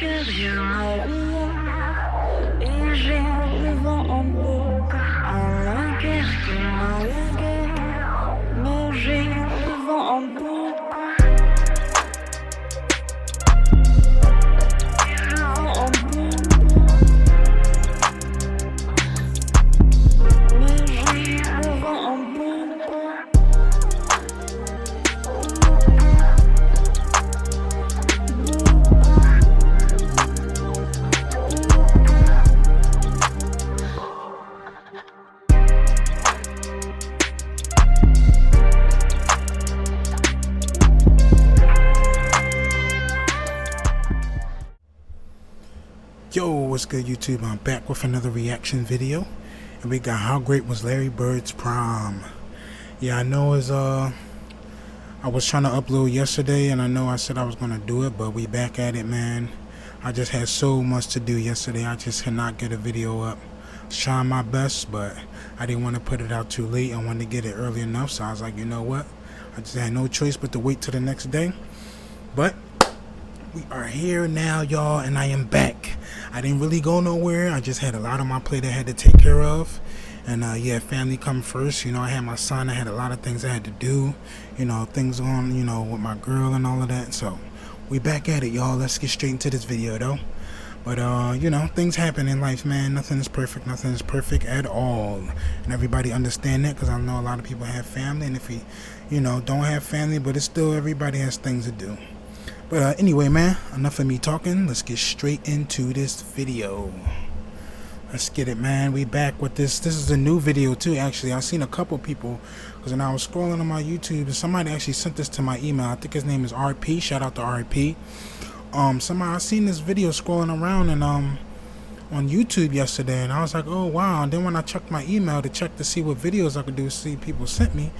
derrière ma roue et j'ai le vent en boucle. En la guerre comme à la guerre, mais j'ai le vent en boucle. Le vent en boucle, mais j'ai le vent en boucle. Yo, what's good YouTube? I'm back with another reaction video, and we got how great was Larry Bird's prom. Yeah, I know I was trying to upload yesterday, and I know I said I was gonna do it, but we back at it, man. I just had so much to do yesterday. I just could not get a video up. I was trying my best, but I didn't want to put it out too late. I wanted to get it early enough, so I was like, you know what? I just had no choice but to wait till the next day. But we are here now, y'all, and I am back. I didn't really go nowhere. I just had a lot on my plate I had to take care of. And yeah, family come first. You know, I had my son. I had a lot of things I had to do. You know, things on, you know, with my girl and all of that. So we back at it, y'all. Let's get straight into this video, though. But, you know, things happen in life, man. Nothing is perfect. Nothing is perfect at all. And everybody understand that, because I know a lot of people have family. And if we, you know, don't have family, but it's still everybody has things to do. But anyway, man, enough of me talking. Let's get straight into this video. Let's get it, man. We back with this. This is a new video too, actually. I've seen a couple people, because when I was scrolling on my YouTube, somebody actually sent this to my email. I think his name is RP. Shout out to RP. I seen this video scrolling around and on YouTube yesterday, and I was like, oh wow. And then when I checked my email to check to see what videos I could do, see people sent me,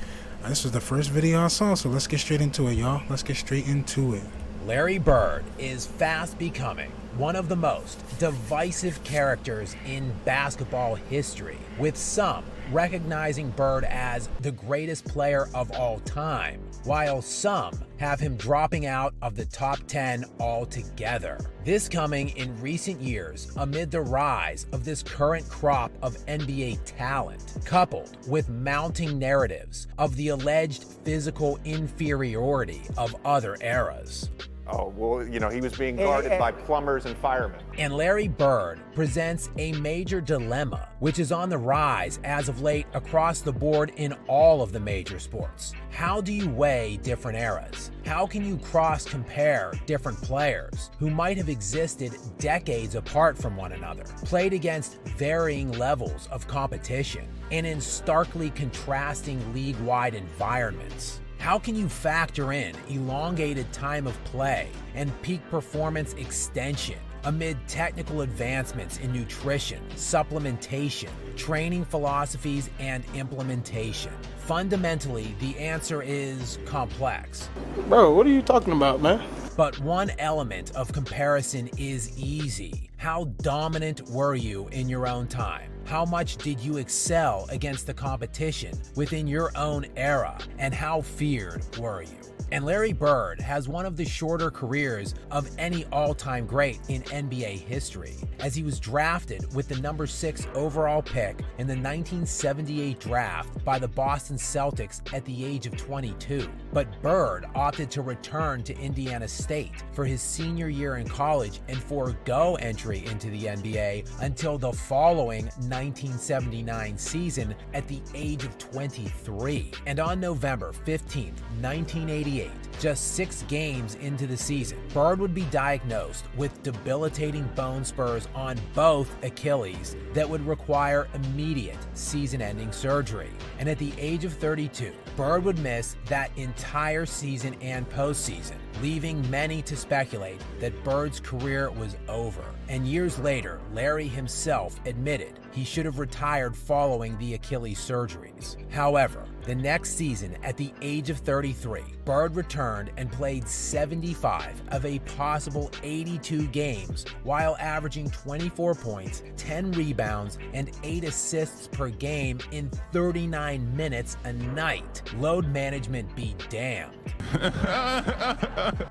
this was the first video I saw. So let's get straight into it, y'all. Let's get straight into it. Larry Bird is fast becoming one of the most divisive characters in basketball history, with some recognizing Bird as the greatest player of all time, while some have him dropping out of the top 10 altogether. This coming in recent years amid the rise of this current crop of NBA talent, coupled with mounting narratives of the alleged physical inferiority of other eras. Oh, well, you know, he was being guarded by plumbers and firemen. And Larry Bird presents a major dilemma, which is on the rise as of late across the board in all of the major sports. How do you weigh different eras? How can you cross-compare different players who might have existed decades apart from one another, played against varying levels of competition, and in starkly contrasting league-wide environments? How can you factor in elongated time of play and peak performance extension amid technical advancements in nutrition, supplementation, training philosophies, and implementation? Fundamentally, the answer is complex. Bro, what are you talking about, man? But one element of comparison is easy. How dominant were you in your own time? How much did you excel against the competition within your own era? And how feared were you? And Larry Bird has one of the shorter careers of any all-time great in NBA history, as he was drafted with the number 6 overall pick in the 1978 draft by the Boston Celtics at the age of 22. But Bird opted to return to Indiana State for his senior year in college and forego entry into the NBA until the following 1979 season at the age of 23. And on November 15th, 1988, just 6 games into the season, Bird would be diagnosed with debilitating bone spurs on both Achilles that would require immediate season-ending surgery. And at the age of 32, Bird would miss that entire season and postseason, leaving many to speculate that Bird's career was over. And years later, Larry himself admitted he should have retired following the Achilles surgeries. However, The next season, at the age of 33, Bird returned and played 75 of a possible 82 games while averaging 24 points, 10 rebounds, and 8 assists per game in 39 minutes a night. Load management be damned.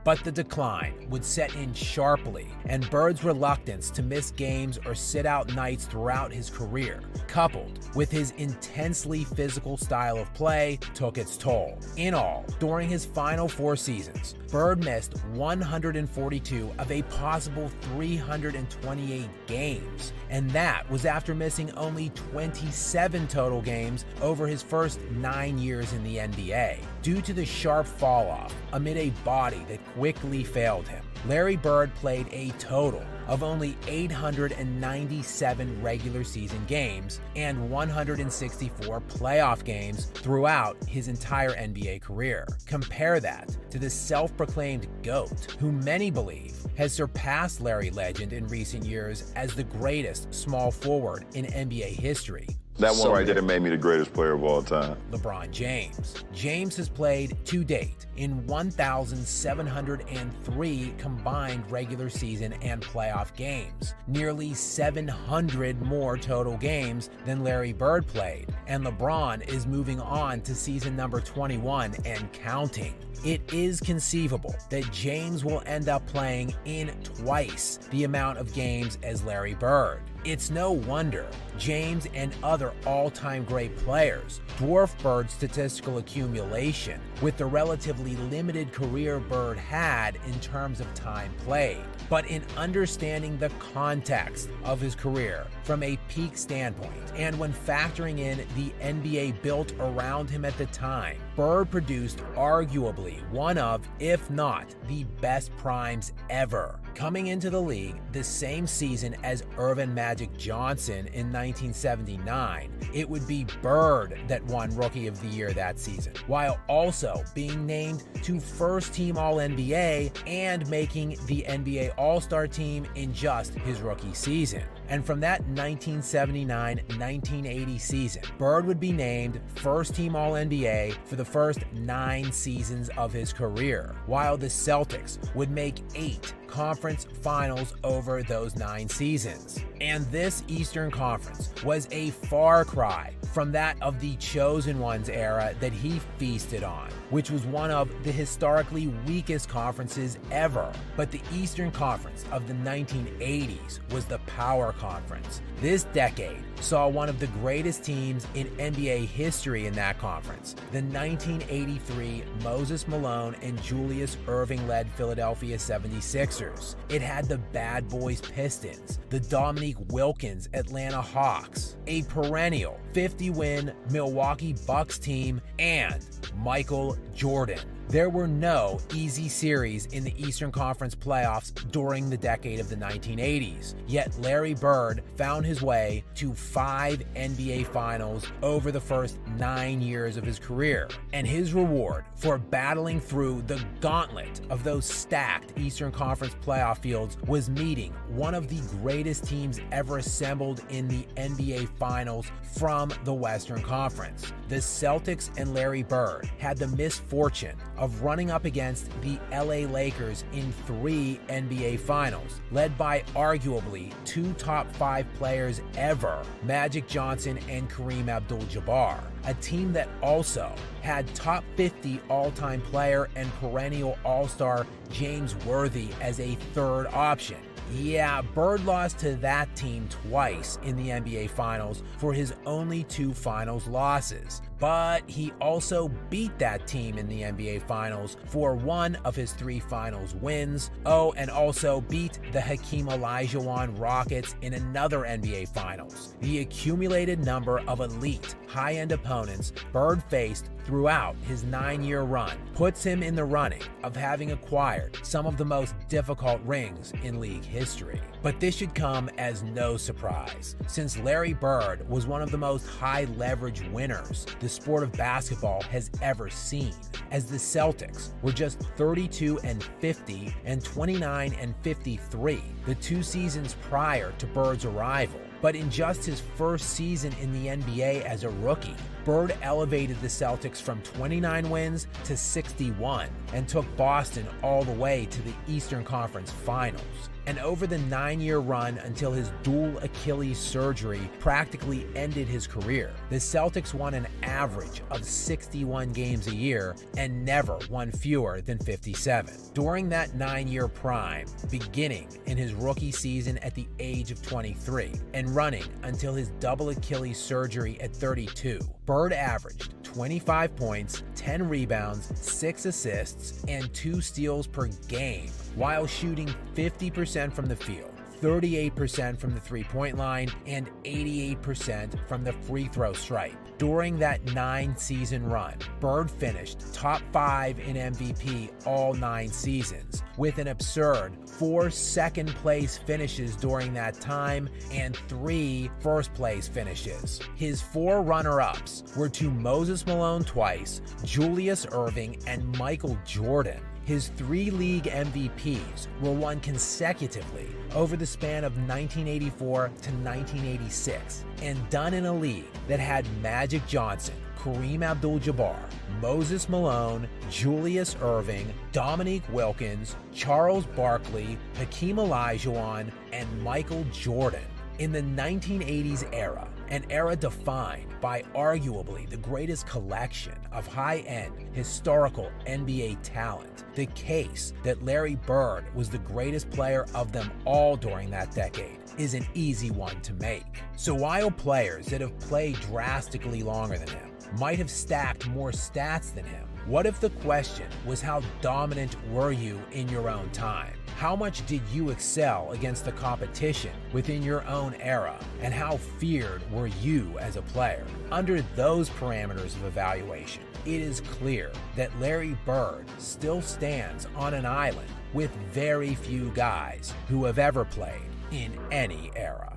But the decline would set in sharply, and Bird's reluctance to miss games or sit out nights throughout his career, coupled with his intensely physical style of play, took its toll. In all, during his final 4 seasons, Bird missed 142 of a possible 328 games, and that was after missing only 27 total games over his first 9 years in the NBA. Due to the sharp fall-off amid a body that quickly failed him, Larry Bird played a total of only 897 regular season games and 164 playoff games throughout his entire NBA career. Compare that to the self-proclaimed GOAT, who many believe has surpassed Larry Legend in recent years as the greatest small forward in NBA history. That one right there made me the greatest player of all time. LeBron James. James has played to date in 1,703 combined regular season and playoff games, nearly 700 more total games than Larry Bird played, and LeBron is moving on to season number 21 and counting. It is conceivable that James will end up playing in twice the amount of games as Larry Bird. It's no wonder James and other all-time great players dwarf Bird's statistical accumulation with the relatively limited career Bird had in terms of time played. But in understanding the context of his career from a peak standpoint, and when factoring in the NBA built around him at the time, Bird produced arguably one of, if not the best primes ever. Coming into the league the same season as Earvin Magic Johnson in 1979, it would be Bird that won Rookie of the Year that season, while also being named to first-team All-NBA and making the NBA All-Star team in just his rookie season. And from that 1979-1980 season, Bird would be named first-team All-NBA for the first 9 seasons of his career, while the Celtics would make 8 conference finals over those 9 seasons. And this Eastern Conference was a far cry from that of the Chosen Ones era that he feasted on, which was one of the historically weakest conferences ever. But the Eastern Conference of the 1980s was the power conference. This decade saw one of the greatest teams in NBA history in that conference, the 1983 Moses Malone and Julius Erving-led Philadelphia 76ers. It had the Bad Boys Pistons, the Dominique Wilkins Atlanta Hawks, a perennial 50-win Milwaukee Bucks team, and Michael Jordan. There were no easy series in the Eastern Conference playoffs during the decade of the 1980s, yet Larry Bird found his way to 5 NBA Finals over the first 9 years of his career, and his reward for battling through the gauntlet of those stacked Eastern Conference playoff fields was meeting one of the greatest teams ever assembled in the NBA Finals from the Western Conference. The Celtics and Larry Bird had the misfortune of running up against the LA Lakers in 3 NBA Finals, led by arguably 2 top 5 players ever, Magic Johnson and Kareem Abdul-Jabbar, a team that also had top 50 all-time player and perennial all-star James Worthy as a third option. Yeah, Bird lost to that team twice in the NBA Finals for his only 2 finals losses. But he also beat that team in the NBA Finals for 1 of his 3 finals wins. Oh, and also beat the Hakeem Olajuwon Rockets in another NBA Finals. The accumulated number of elite, high-end opponents Bird faced throughout his 9-year run puts him in the running of having acquired some of the most difficult rings in league history. But this should come as no surprise, since Larry Bird was one of the most high-leverage winners the sport of basketball has ever seen, as the Celtics were just 32-50 and 29-53 the 2 seasons prior to Bird's arrival. But in just his first season in the NBA as a rookie, Bird elevated the Celtics from 29 wins to 61 and took Boston all the way to the Eastern Conference Finals. And over the 9-year run until his dual Achilles surgery practically ended his career, the Celtics won an average of 61 games a year and never won fewer than 57. During that 9-year prime, beginning in his rookie season at the age of 23 and running until his double Achilles surgery at 32, Bird averaged 25 points, 10 rebounds, 6 assists, and 2 steals per game, while shooting 50% from the field, 38% from the three-point line, and 88% from the free throw stripe. During that 9-season run, Bird finished top 5 in MVP all 9 seasons, with an absurd 4 second-place finishes during that time and 3 first-place finishes. His 4 runner-ups were to Moses Malone twice, Julius Erving, and Michael Jordan. His 3 league MVPs were won consecutively over the span of 1984 to 1986, and done in a league that had Magic Johnson, Kareem Abdul-Jabbar, Moses Malone, Julius Erving, Dominique Wilkins, Charles Barkley, Hakeem Olajuwon, and Michael Jordan. In the 1980s era, an era defined by arguably the greatest collection of high-end historical NBA talent, the case that Larry Bird was the greatest player of them all during that decade is an easy one to make. So while players that have played drastically longer than him might have stacked more stats than him, what if the question was how dominant were you in your own time? How much did you excel against the competition within your own era? And how feared were you as a player? Under those parameters of evaluation, it is clear that Larry Bird still stands on an island with very few guys who have ever played in any era.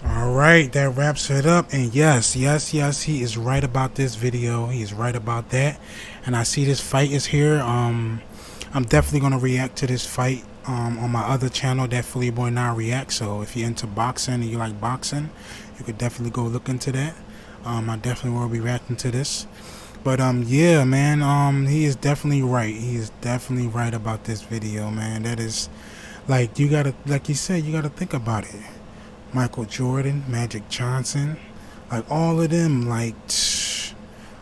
All right, that wraps it up. And yes, he is right about this video. He is right about that. And I see this fight is here. I'm definitely gonna react to this fight on my other channel, that Philly Boy Now React. So if you're into boxing and you like boxing, you could definitely go look into that. I definitely will be reacting to this. But yeah, man, he is definitely right. He is definitely right about this video, man. That is, like, you gotta, like you said, you gotta think about it. Michael Jordan, Magic Johnson, like all of them, like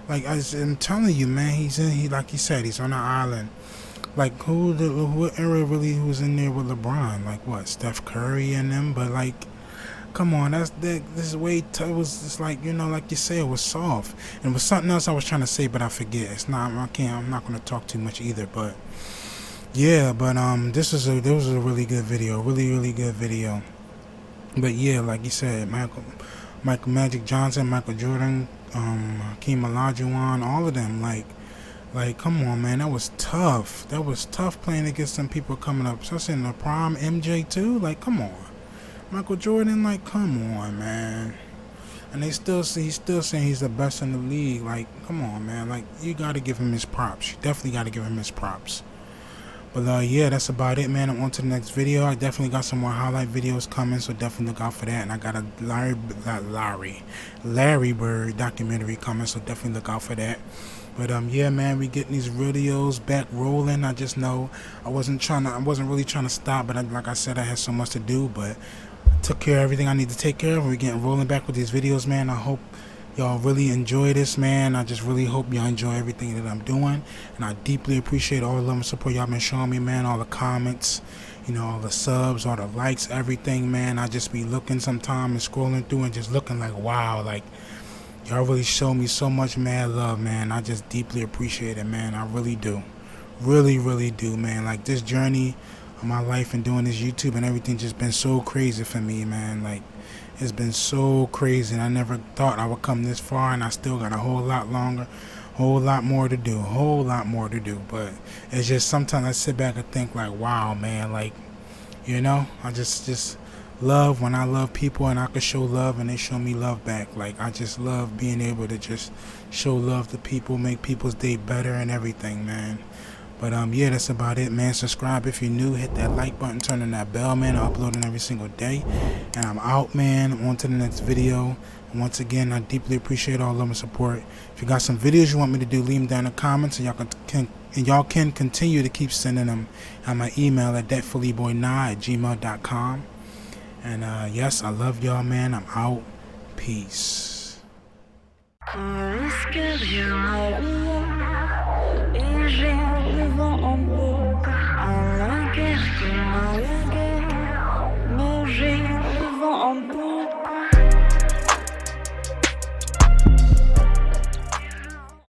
I'm telling you, man, he like you said, he's on an island. Like what era really was in there with LeBron? Like what, Steph Curry and them? But like, come on, this is way it was just like, you know, like you say, it was soft. And it was something else I was trying to say, but I forget. It's not. I'm not gonna talk too much either. But yeah, but this was a really good video, really good video. But yeah, like you said, Michael Magic Johnson, Michael Jordan, Hakeem Olajuwon, all of them, like come on, man, that was tough. That was tough playing against some people coming up, especially in the prime. MJ too, like come on. Michael Jordan, like come on, man. And he's still saying he's the best in the league. Like come on, man. Like you got to give him his props. You definitely got to give him his props. But yeah, that's about it, man. I'm on to the next video. I definitely got some more highlight videos coming, so definitely look out for that. And I got a Larry Bird documentary coming, so definitely look out for that. But yeah, man, we getting these videos back rolling. I just know I wasn't really trying to stop, but like I said, I had so much to do, but I took care of everything I need to take care of. We're getting rolling back with these videos, man. I hope y'all really enjoy this, man. I just really hope y'all enjoy everything that I'm doing, and I deeply appreciate all the love and support y'all been showing me, man. All the comments, you know, all the subs, all the likes, everything, man. I just be looking sometime and scrolling through and just looking like, wow, like y'all really show me so much mad love, man. I just deeply appreciate it, man. I really do, really do, man. Like this journey of my life and doing this YouTube and everything just been so crazy for me, man. Like it's been so crazy, and I never thought I would come this far, and I still got a whole lot more to do, but it's just sometimes I sit back and think like, wow, man, like, you know, I just love when I love people and I can show love and they show me love back. Like I just love being able to just show love to people, make people's day better and everything, man. But yeah, that's about it, man. Subscribe if you're new. Hit that like button, turn on that bell, man. I'm uploading every single day. And I'm out, man. On to the next video. And once again, I deeply appreciate all of the support. If you got some videos you want me to do, leave them down in the comments, and y'all can continue to keep sending them at my email at thatphillyboy9@gmail.com. And yes, I love y'all, man. I'm out. Peace. Est-ce que je m'en